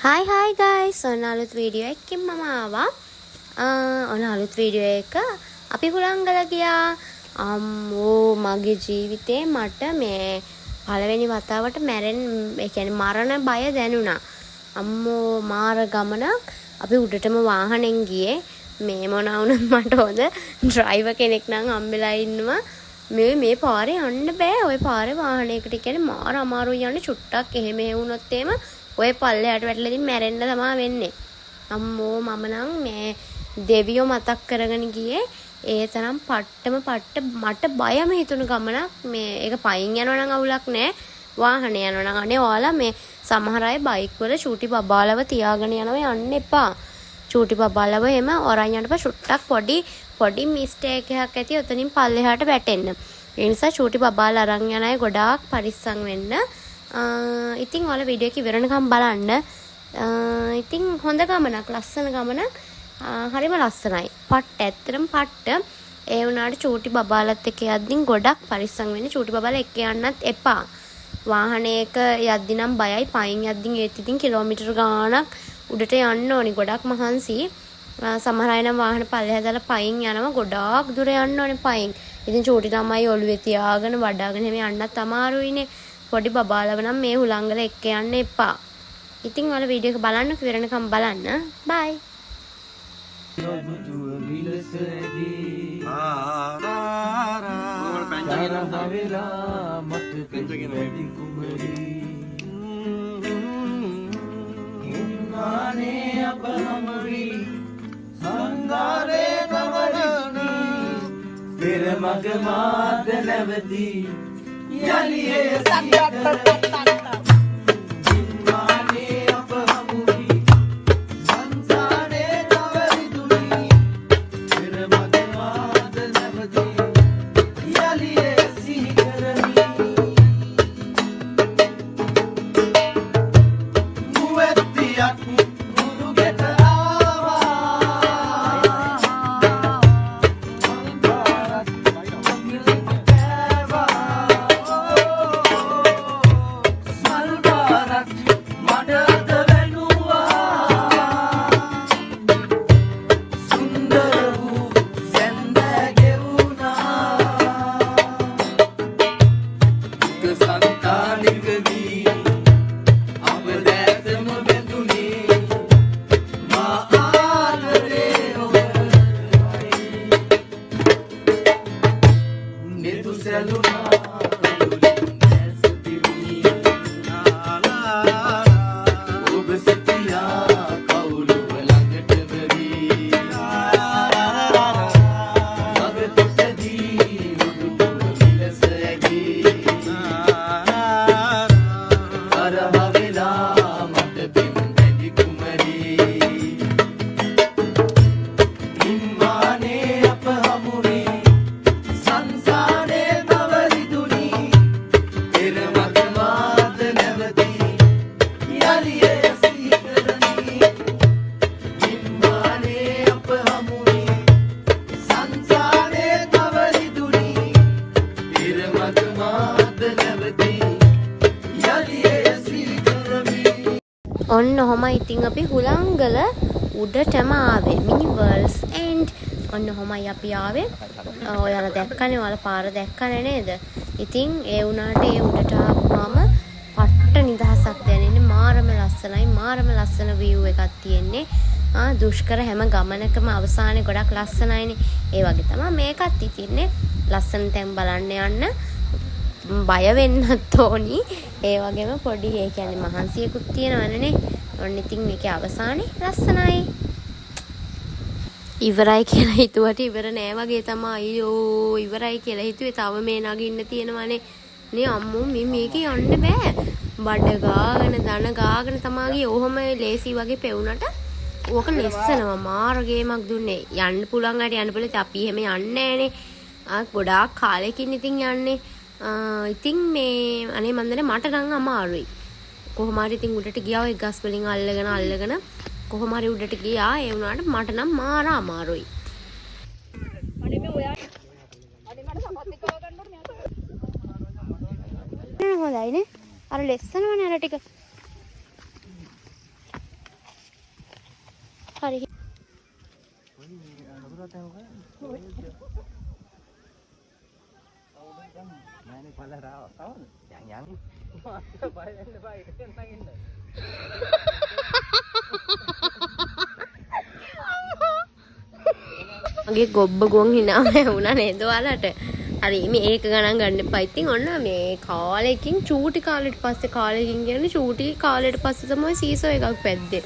Hi guys, ඔන්න අලුත් video එකකින් මම ආවා. ඔන්න අලුත් වීඩියෝ එක අපි හුලංගල ගියා. අම්මෝ මගේ ජීවිතේ මට මේ පළවෙනි වතාවට මරණ බය දැනුණා. අම්මෝ මාර ගමනක්. අපි උඩටම වාහනෙන් ගියේ. මේ මොන වුණත් මට හොඳ ඩ්‍රයිවර් කෙනෙක් නම් හම්බෙලා ඉන්නවා. මේ පාරේ යන්න බෑ. ওই පාරේ වාහනයකට කියන්නේ මාර අමාරුයි යන්නේ. චුට්ටක් එහෙම වුණොත් එහෙම ඔය පල්ලෙහාට වැටලා ඉතින් මැරෙන්න තමයි වෙන්නේ. අම්මෝ මම නම් මේ දෙවියෝ මතක් කරගෙන ගියේ. ඒ තරම් පට්ට මට බයම හිතුණු ගමනක්. මේ ඒක පයින් යනවා නම් අවුලක් නෑ. වාහනේ යනවා නම් අනේ ඔයාලා මේ සමහර අය බයික් වල චූටි බබාලව තියාගෙන යනවා යන්න එපා. චූටි බබාලව එහෙම ඔරන් යනකොට චුට්ටක් පොඩි මිස්ටේක් එකක් ඇති ඔතනින් පල්ලෙහාට වැටෙන්න. ඒ නිසා චූටි බබාලා අරන් යන අය ගොඩාක් පරිස්සම් වෙන්න. ඉතින් ඔයාලා වීඩියෝ එක ඉවරනකම් බලන්න. ඉතින් හොඳ ගමනක්, ලස්සන ගමනක්. හරිම ලස්සනයි. ඇත්තටම පට්ට. ඒ වුණාට චූටි බබාලත් එක්ක යද්දින් ගොඩක් පරිස්සම් වෙන්න. චූටි බබාලා එක්ක යන්නත් එපා. වාහනයක යද්දි නම් බයයි. පයින් යද්දින් ඒත් ඉතින් කිලෝමීටර් ගාණක් උඩට යන්න ඕනි. ගොඩක් මහන්සි. සමහර අය නම් වාහන පල්ලෙහා දාලා පයින් යනවා. ගොඩාක් දුර යන්න ඕනේ පයින්. ඉතින් චූටි ළමයි ඔළුවේ තියාගෙන වඩාගෙන එහෙම යන්නත් අමාරුයිනේ. පොඩි බබාලව නම් මේ හුලංගල එක්ක යන්න එපා. ඉතින් ඔයාලා වීඩියෝ එක බලන්න ඉවරනකම් බලන්න. බයි. මග මාද නැවදී යලියේ සින්මානේ අප හමුවි සංසාරේ තව විදුලි පෙර මග මාද නැවදී යලියේ සිහි කරමි මුවැත්තියක් මුදුගෙට ඔන්න ඔහොමයි ඉතින් අපි හුලංගල උඩටම ආවේ. මිනි වර්ල්ඩ්ස් එන්ඩ් ඔන්න ඔහොමයි අපි ආවේ. ඔයාලා දැක්කනේ, ඔයාලා පාර දැක්කනේ නේද? ඉතින් ඒ වුණාට ඒ උඩට ආපුවාම පට්ට නිදහසක් දැනෙන්නේ. මාරම ලස්සනයි. මාරම ලස්සන view එකක් තියෙන්නේ. දුෂ්කර හැම ගමනකම අවසානයේ ගොඩක් ලස්සනයිනේ. ඒ වගේ තමයි මේකත් ඉතින්නේ. ලස්සන තැන් බලන්න යන්න. බය වෙන්නත් ඕනි. ඒ වගේම පොඩි ඒ කියන්නේ මහන්සියකුත් තියෙනවනේ. ඔන්න ඉතින් මේකේ අවසානේ ලස්සනයි. ඉවරයි කියලා හිතුවට ඉවර නෑ වගේ තමයි. අයියෝ ඉවරයි කියලා හිතුවේ තව මේ නගින්න තියෙනවනේ. නේ අම්මෝ මේකේ යන්න බෑ. බඩ ගාගෙන දන ගාගෙන තමයි ගියේ. ඔහොම ලේසි වගේ පෙවුනට ඕක නෙස්සනවා. මාර ගේමක් දුන්නේ. යන්න පුළුවන් අයට යන්න පුළුවන්. අපි එහෙම යන්නේ නෑනේ. ගොඩාක් කාලෙකින් ඉතින් යන්නේ. ඉතින් මේ අනේ මන්දනේ මට නම් අමාරුයි. කොහොම හරි ඉතින් උඩට ගියා ඔය ගස් වලින් අල්ලගෙන කොහොම හරි උඩට ගියා. ඒ වුණාට මට නම් මාර අමාරුයි. අනේ මේ ඔයා අනේ මට සමත් එක්ක ගන්න ඕනේ නේද? හොඳයි නේ. අර ලෙස්සනවනේ අර ටික. මගේ ගොබ්බ ගොන් හිනා වුණා නේද ඔයාලට? හරි මේ ඒක ගණන් ගන්න එපා. ඉතින් ඔන්න මේ කාලෙකින් චූටි කාලෙට පස්සේ කාලෙකින් කියන්නේ චූටි කාලෙට පස්සේ තමයි සීසෝ එකක් පැද්දේ.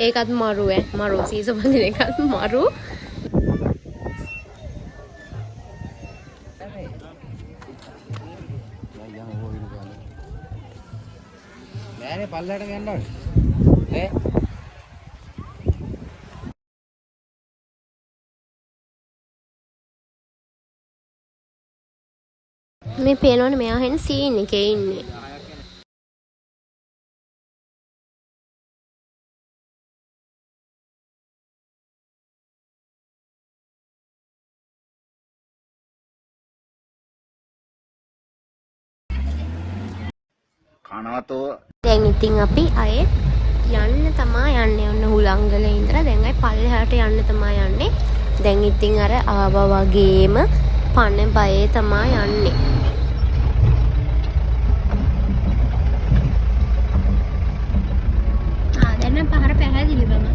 ඒකත් මරු මරු සීසෝ පදින එකත් මරු. නෑනේ පල්ලයට ගන්නවද? නේ? මේ පේනවනේ මෙයා හෙන සීන් එකේ ඉන්නේ. කනවතෝ දැන් ඉතින් අපි අය යන්න තමයි යන්නේ. ඔන්න හුලංගලේ ඉඳලා දැන් අය පල්ලෙහාට යන්න තමයි යන්නේ. දැන් ඉතින් අර ආවා වගේම පණ බයේ තමයි යන්නේ. දැන් පහර පැහැදිලිවම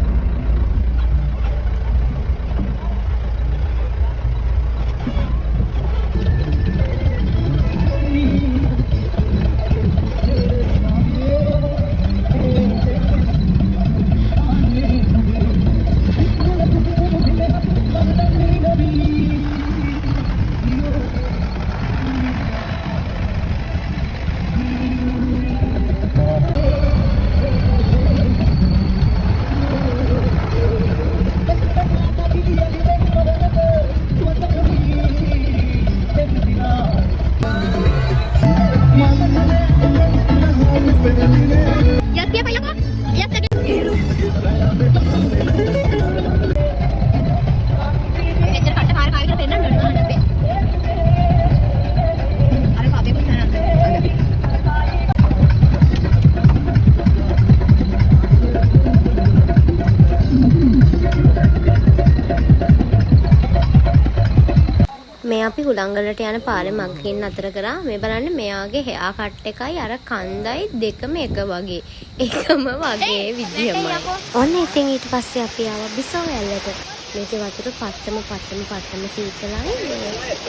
මේ අපි හුලංගලට යන පාරේ මගකින් අතර කරා. මේ බලන්න මෙයාගේ හෙයා කට් එකයි අර කන්දයි දෙකම එක වගේ. එකම වගේ විදියමයි. ඔන්න ඉතින් ඊට පස්සේ අපි ආවා බිසෝවැල්ලට. මේකේ වතුර පත්තම සීතලයි.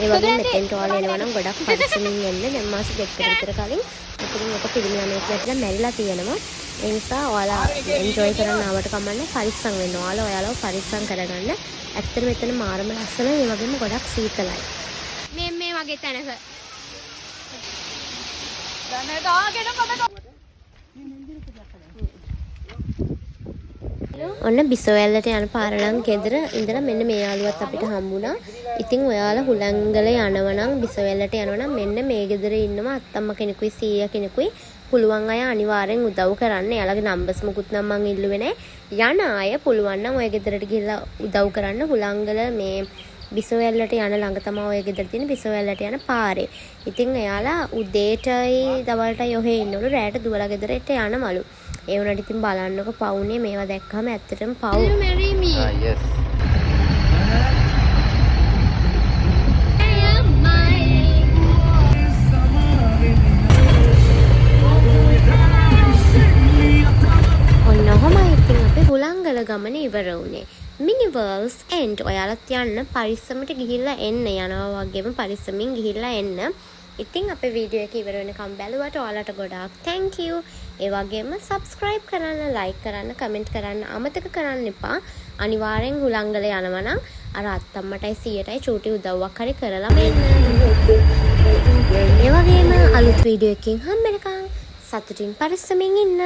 ඒ වගේ මෙතෙන්ට ඔයාලා එනවා නම් ගොඩක් පරිස්සමින් එන්න. දැන් මාස දෙකකට විතර කලින් ඉතින් ඔක පිළිමියමක් නැතිලා මැරිලා තියෙනවා. ඒ නිසා ඔයාලා එන්ජොයි කරන්න ආවට කමන්නේ පරිස්සම් වෙන්න. ඔයාලව පරිස්සම් කරගන්න. ඇත්තට මෙතන මාරම ලස්සනයි. ඒ වගේම ගොඩක් සීතලයි. මේ වගේ තැනක ඔන්න බිසෝවැල්ලට යන පාරලං ගෙදර ඉඳලා මෙන්න මේ යාළුවත් අපිට හම්බුණා. ඉතින් ඔයාලා හුලංගල යනවනම් බිසෝවැල්ලට යනවනම් මෙන්න මේ ගෙදර ඉන්නවා අත්තම්ම කෙනෙකුයි සීයා කෙනෙකුයි. පුළුවන් අය අනිවාර්යෙන් උදව් කරන්න. එයාලගේ නම්බර්ස් මුකුත් නම් මං ඉල්ලුවේ නැහැ. යන අය පුළුවන් නම් ඔය ගෙදරට ගිහිල්ලා උදව් කරන්න. හුලංගල මේ බිසෝවැල්ලට යන ළඟ තමයි ඔය ගෙදර තියෙන බිසෝවැල්ලට යන පාරේ. ඉතින් එයාලා උදේටයි දවල්ටයි ඔහෙ ඉන්නවලු. රැයට දුවලා ගෙදරට යනවලු. ඒ වුණාට ඉතින් බලන්නකො පවුනේ මේවා දැක්කම ඇත්තටම පවු. yes ඔන්න ඔහොමයි ඉතින් අපි හුලංගල ගමන ඉවර වුණේ. මිනිවර්ල්ස් එන්ඩ් ඔයාලත් යන්න පරිස්සමට ගිහිල්ලා එන්න. යනවා වගේම පරිස්සමින් ගිහිල්ලා එන්න. ඉතින් අපේ වීඩියෝ එක ඉවර වෙනකම් බැලුවට ඔයාලට ගොඩාක් thank you. ඒ වගේම subscribe කරන්න, like කරන්න, comment කරන්න අමතක කරන්න එපා. අනිවාර්යෙන් හුලංගල යනවා නම් අර අත්තම්මටයි සීයටයි චූටි උදව්වක් හරි කරලා මෙන්න. ඒ වගේම අලුත් වීඩියෝ එකකින් හම්බෙනකම් සතුටින් පරිස්සමින් ඉන්න.